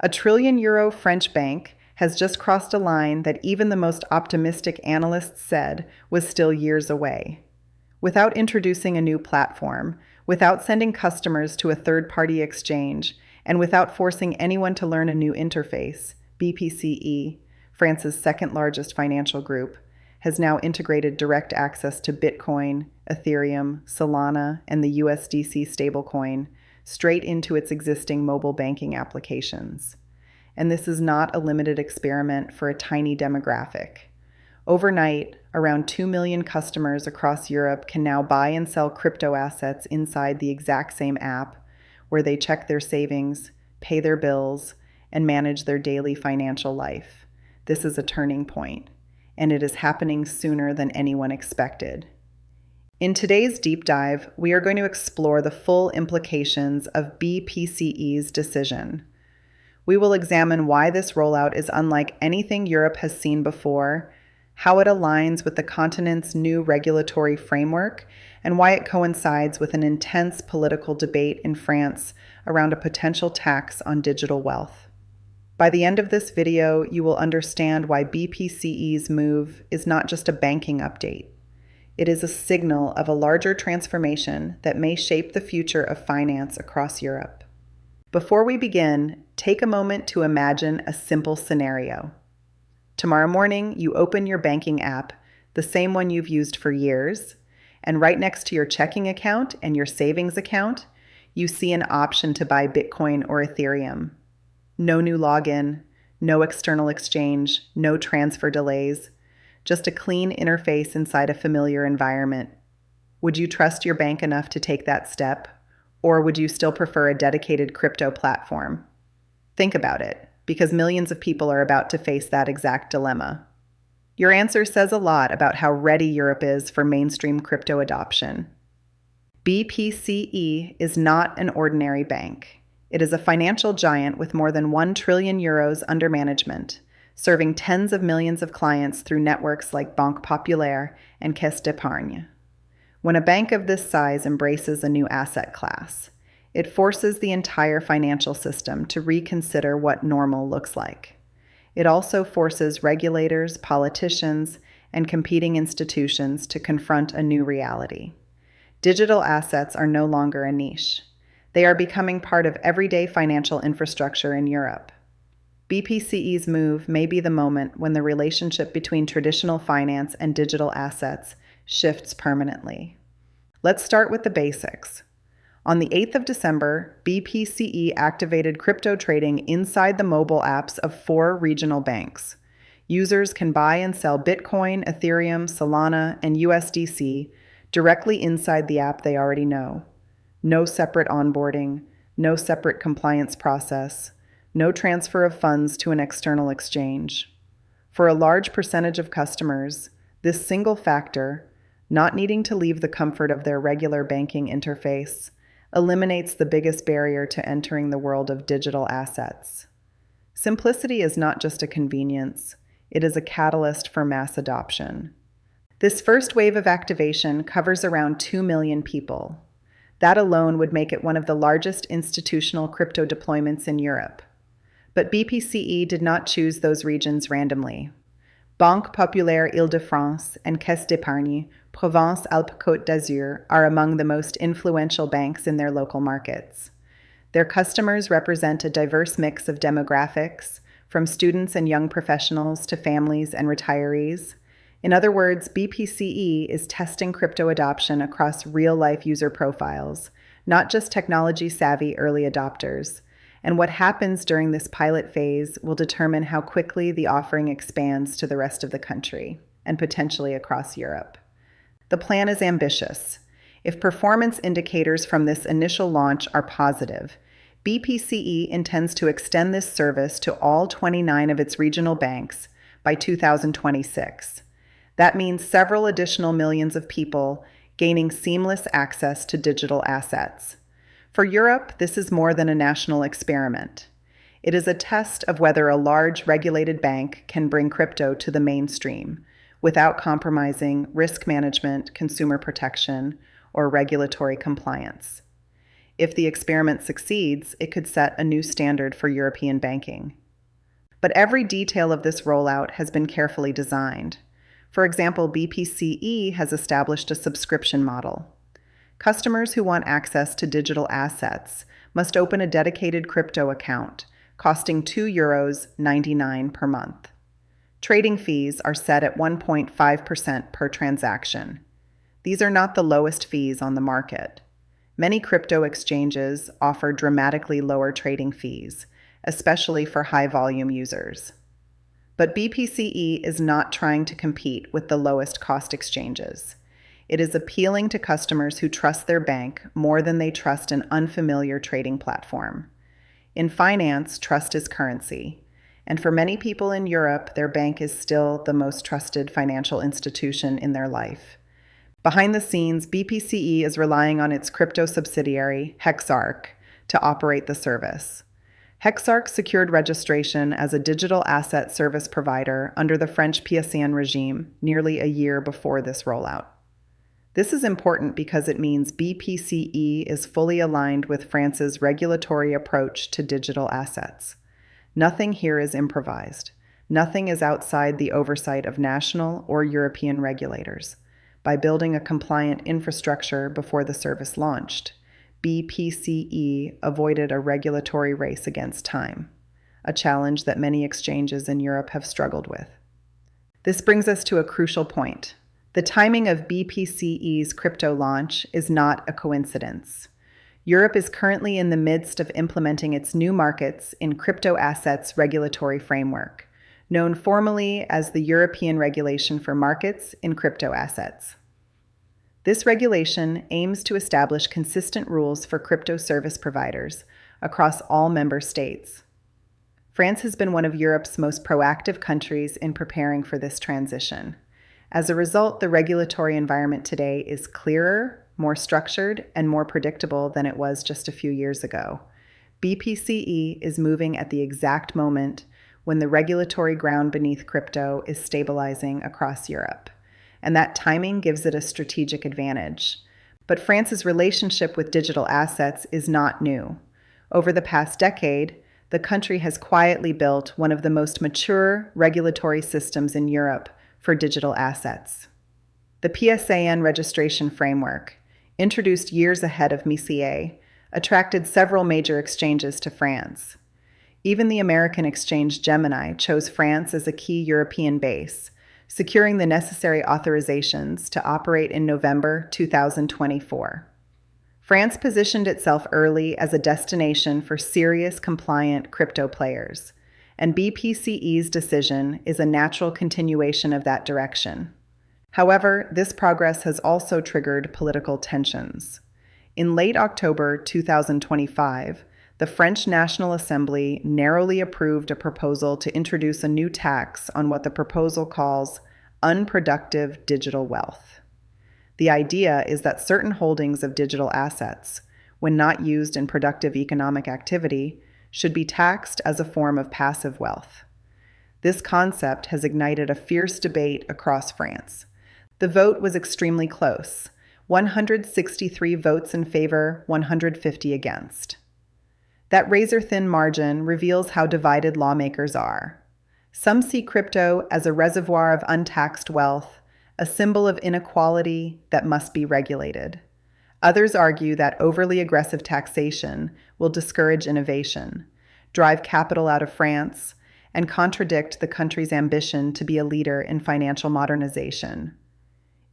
A trillion-euro French bank has just crossed a line that even the most optimistic analysts said was still years away. Without introducing a new platform, without sending customers to a third-party exchange, and without forcing anyone to learn a new interface, BPCE, France's second-largest financial group, has now integrated direct access to Bitcoin, Ethereum, Solana, and the USDC stablecoin straight into its existing mobile banking applications. And this is not a limited experiment for a tiny demographic. Overnight, around 2 million customers across Europe can now buy and sell crypto assets inside the exact same app, where they check their savings, pay their bills, and manage their daily financial life. This is a turning point, and it is happening sooner than anyone expected. In today's deep dive, we are going to explore the full implications of BPCE's decision. We will examine why this rollout is unlike anything Europe has seen before, how it aligns with the continent's new regulatory framework, and why it coincides with an intense political debate in France around a potential tax on digital wealth. By the end of this video, you will understand why BPCE's move is not just a banking update. It is a signal of a larger transformation that may shape the future of finance across Europe. Before we begin, take a moment to imagine a simple scenario. Tomorrow morning, you open your banking app, the same one you've used for years, and right next to your checking account and your savings account, you see an option to buy Bitcoin or Ethereum. No new login, no external exchange, no transfer delays, just a clean interface inside a familiar environment. Would you trust your bank enough to take that step, or would you still prefer a dedicated crypto platform? Think about it, because millions of people are about to face that exact dilemma. Your answer says a lot about how ready Europe is for mainstream crypto adoption. BPCE is not an ordinary bank. It is a financial giant with more than 1 trillion euros under management, serving tens of millions of clients through networks like Banque Populaire and Caisse d'Épargne. When a bank of this size embraces a new asset class, it forces the entire financial system to reconsider what normal looks like. It also forces regulators, politicians, and competing institutions to confront a new reality. Digital assets are no longer a niche. They are becoming part of everyday financial infrastructure in Europe. BPCE's move may be the moment when the relationship between traditional finance and digital assets shifts permanently. Let's start with the basics. On the 8th of December, BPCE activated crypto trading inside the mobile apps of 4 regional banks. Users can buy and sell Bitcoin, Ethereum, Solana, and USDC directly inside the app they already know. No separate onboarding, no separate compliance process, no transfer of funds to an external exchange. For a large percentage of customers, this single factor, not needing to leave the comfort of their regular banking interface, eliminates the biggest barrier to entering the world of digital assets. Simplicity is not just a convenience, it is a catalyst for mass adoption. This first wave of activation covers around 2 million people. That alone would make it one of the largest institutional crypto deployments in Europe. But BPCE did not choose those regions randomly. Banque Populaire Île-de-France and Caisse d'Épargne, Provence-Alpes-Côte d'Azur are among the most influential banks in their local markets. Their customers represent a diverse mix of demographics, from students and young professionals to families and retirees. In other words, BPCE is testing crypto adoption across real-life user profiles, not just technology-savvy early adopters. And what happens during this pilot phase will determine how quickly the offering expands to the rest of the country, and potentially across Europe. The plan is ambitious. If performance indicators from this initial launch are positive, BPCE intends to extend this service to all 29 of its regional banks by 2026. That means several additional millions of people gaining seamless access to digital assets. For Europe, this is more than a national experiment. It is a test of whether a large regulated bank can bring crypto to the mainstream without compromising risk management, consumer protection, or regulatory compliance. If the experiment succeeds, it could set a new standard for European banking. But every detail of this rollout has been carefully designed. For example, BPCE has established a subscription model. Customers who want access to digital assets must open a dedicated crypto account, costing €2.99 per month. Trading fees are set at 1.5% per transaction. These are not the lowest fees on the market. Many crypto exchanges offer dramatically lower trading fees, especially for high-volume users. But BPCE is not trying to compete with the lowest cost exchanges. It is appealing to customers who trust their bank more than they trust an unfamiliar trading platform. In finance, trust is currency. And for many people in Europe, their bank is still the most trusted financial institution in their life. Behind the scenes, BPCE is relying on its crypto subsidiary, XRP, to operate the service. XRP secured registration as a digital asset service provider under the French PSAN regime nearly a year before this rollout. This is important because it means BPCE is fully aligned with France's regulatory approach to digital assets. Nothing here is improvised. Nothing is outside the oversight of national or European regulators. By building a compliant infrastructure before the service launched, BPCE avoided a regulatory race against time, a challenge that many exchanges in Europe have struggled with. This brings us to a crucial point. The timing of BPCE's crypto launch is not a coincidence. Europe is currently in the midst of implementing its new markets in crypto assets regulatory framework, known formally as the European Regulation for Markets in Crypto Assets. This regulation aims to establish consistent rules for crypto service providers across all member states. France has been one of Europe's most proactive countries in preparing for this transition. As a result, the regulatory environment today is clearer, more structured, and more predictable than it was just a few years ago. BPCE is moving at the exact moment when the regulatory ground beneath crypto is stabilizing across Europe. And that timing gives it a strategic advantage. But France's relationship with digital assets is not new. Over the past decade, the country has quietly built one of the most mature regulatory systems in Europe for digital assets. The PSAN registration framework, introduced years ahead of MiCA, attracted several major exchanges to France. Even the American exchange Gemini chose France as a key European base, securing the necessary authorizations to operate in November 2024. France positioned itself early as a destination for serious, compliant crypto players, and BPCE's decision is a natural continuation of that direction. However, this progress has also triggered political tensions. In late October 2025, the French National Assembly narrowly approved a proposal to introduce a new tax on what the proposal calls unproductive digital wealth. The idea is that certain holdings of digital assets, when not used in productive economic activity, should be taxed as a form of passive wealth. This concept has ignited a fierce debate across France. The vote was extremely close, 163 votes in favor, 150 against. That razor-thin margin reveals how divided lawmakers are. Some see crypto as a reservoir of untaxed wealth, a symbol of inequality that must be regulated. Others argue that overly aggressive taxation will discourage innovation, drive capital out of France, and contradict the country's ambition to be a leader in financial modernization.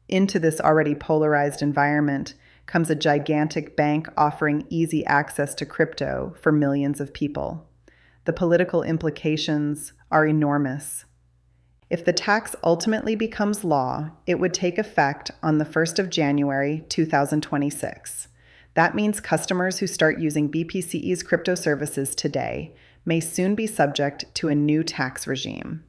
Into this already polarized environment comes a gigantic bank offering easy access to crypto for millions of people. The political implications are enormous. If the tax ultimately becomes law, it would take effect on the 1st of January 2026. That means customers who start using BPCE's crypto services today may soon be subject to a new tax regime.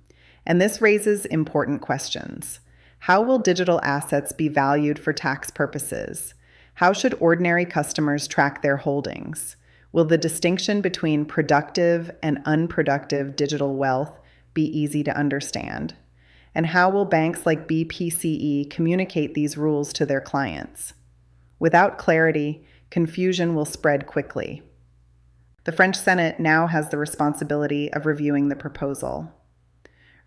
And this raises important questions. How will digital assets be valued for tax purposes? How should ordinary customers track their holdings? Will the distinction between productive and unproductive digital wealth be easy to understand? And how will banks like BPCE communicate these rules to their clients? Without clarity, confusion will spread quickly. The French Senate now has the responsibility of reviewing the proposal.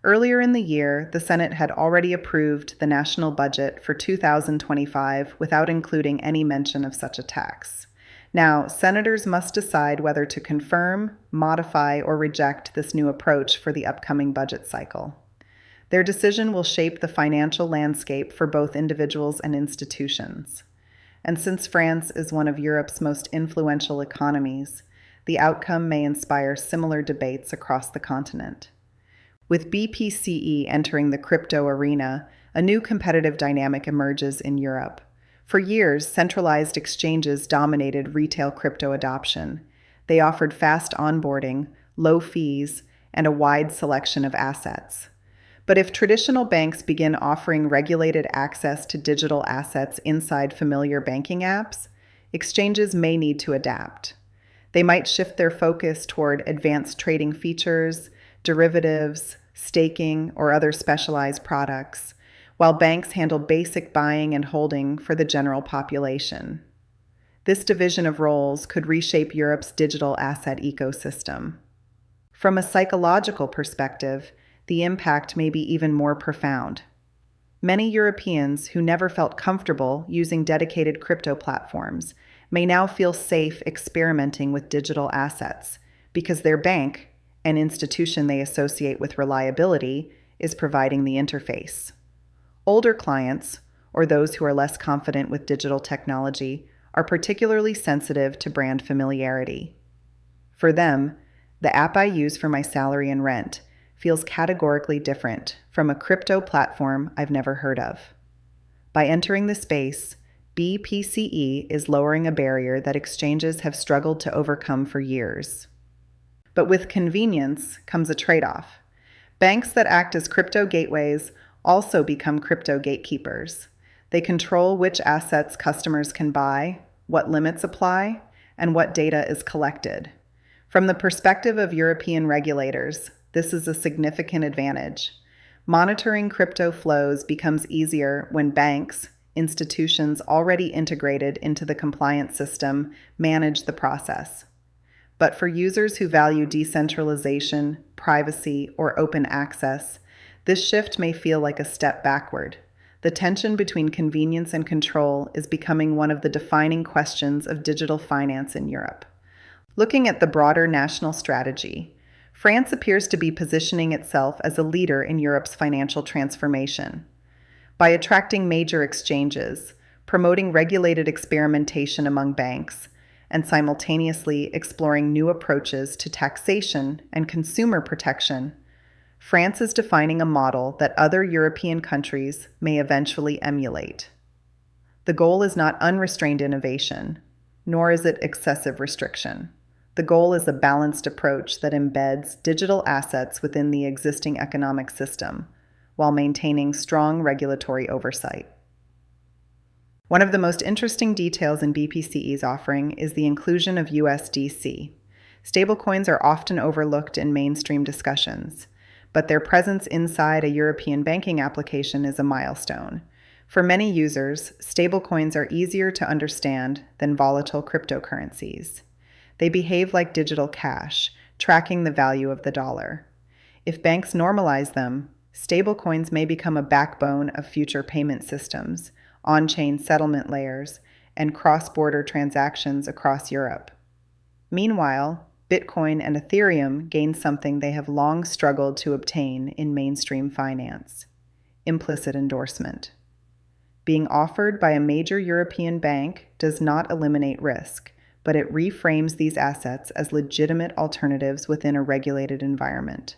Earlier in the year, the Senate had already approved the national budget for 2025 without including any mention of such a tax. Now, senators must decide whether to confirm, modify, or reject this new approach for the upcoming budget cycle. Their decision will shape the financial landscape for both individuals and institutions. And since France is one of Europe's most influential economies, the outcome may inspire similar debates across the continent. With BPCE entering the crypto arena, a new competitive dynamic emerges in Europe. For years, centralized exchanges dominated retail crypto adoption. They offered fast onboarding, low fees, and a wide selection of assets. But if traditional banks begin offering regulated access to digital assets inside familiar banking apps, exchanges may need to adapt. They might shift their focus toward advanced trading features, derivatives, staking, or other specialized products, while banks handle basic buying and holding for the general population. This division of roles could reshape Europe's digital asset ecosystem. From a psychological perspective, the impact may be even more profound. Many Europeans who never felt comfortable using dedicated crypto platforms may now feel safe experimenting with digital assets because their bank, an institution they associate with reliability, is providing the interface. Older clients, or those who are less confident with digital technology, are particularly sensitive to brand familiarity. For them, the app I use for my salary and rent feels categorically different from a crypto platform I've never heard of. By entering the space, BPCE is lowering a barrier that exchanges have struggled to overcome for years. But with convenience comes a trade-off. Banks that act as crypto gateways also become crypto gatekeepers. They control which assets customers can buy, what limits apply, and what data is collected. From the perspective of European regulators, this is a significant advantage. Monitoring crypto flows becomes easier when banks, institutions already integrated into the compliance system, manage the process. But for users who value decentralization, privacy, or open access, this shift may feel like a step backward. The tension between convenience and control is becoming one of the defining questions of digital finance in Europe. Looking at the broader national strategy, France appears to be positioning itself as a leader in Europe's financial transformation. By attracting major exchanges, promoting regulated experimentation among banks, and simultaneously exploring new approaches to taxation and consumer protection, France is defining a model that other European countries may eventually emulate. The goal is not unrestrained innovation, nor is it excessive restriction. The goal is a balanced approach that embeds digital assets within the existing economic system, while maintaining strong regulatory oversight. One of the most interesting details in BPCE's offering is the inclusion of USDC. Stablecoins are often overlooked in mainstream discussions, but their presence inside a European banking application is a milestone. For many users, stablecoins are easier to understand than volatile cryptocurrencies. They behave like digital cash, tracking the value of the dollar. If banks normalize them, stablecoins may become a backbone of future payment systems, on-chain settlement layers, and cross-border transactions across Europe. Meanwhile, Bitcoin and Ethereum gain something they have long struggled to obtain in mainstream finance: implicit endorsement. Being offered by a major European bank does not eliminate risk, but it reframes these assets as legitimate alternatives within a regulated environment.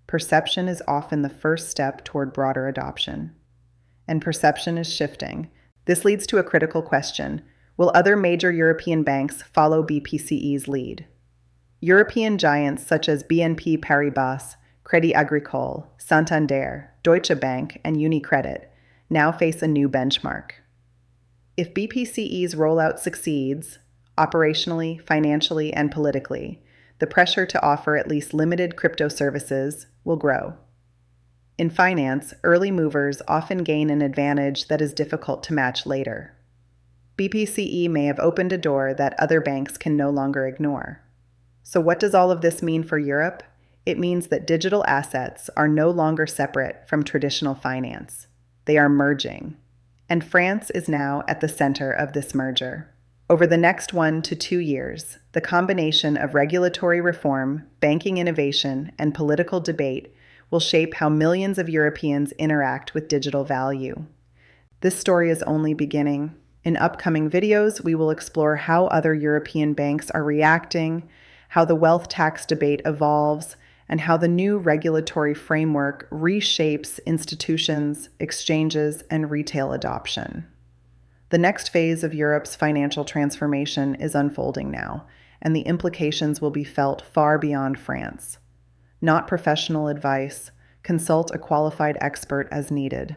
Perception is often the first step toward broader adoption. And perception is shifting. This leads to a critical question: will other major European banks follow BPCE's lead? European giants such as BNP Paribas, Crédit Agricole, Santander, Deutsche Bank, and UniCredit now face a new benchmark. If BPCE's rollout succeeds, operationally, financially, and politically, the pressure to offer at least limited crypto services will grow. In finance, early movers often gain an advantage that is difficult to match later. BPCE may have opened a door that other banks can no longer ignore. So what does all of this mean for Europe? It means that digital assets are no longer separate from traditional finance. They are merging. And France is now at the center of this merger. Over the next 1 to 2 years, the combination of regulatory reform, banking innovation, and political debate will shape how millions of Europeans interact with digital value. This story is only beginning. In upcoming videos, we will explore how other European banks are reacting, how the wealth tax debate evolves, and how the new regulatory framework reshapes institutions, exchanges, and retail adoption. The next phase of Europe's financial transformation is unfolding now, and the implications will be felt far beyond France. Not professional advice. Consult a qualified expert as needed.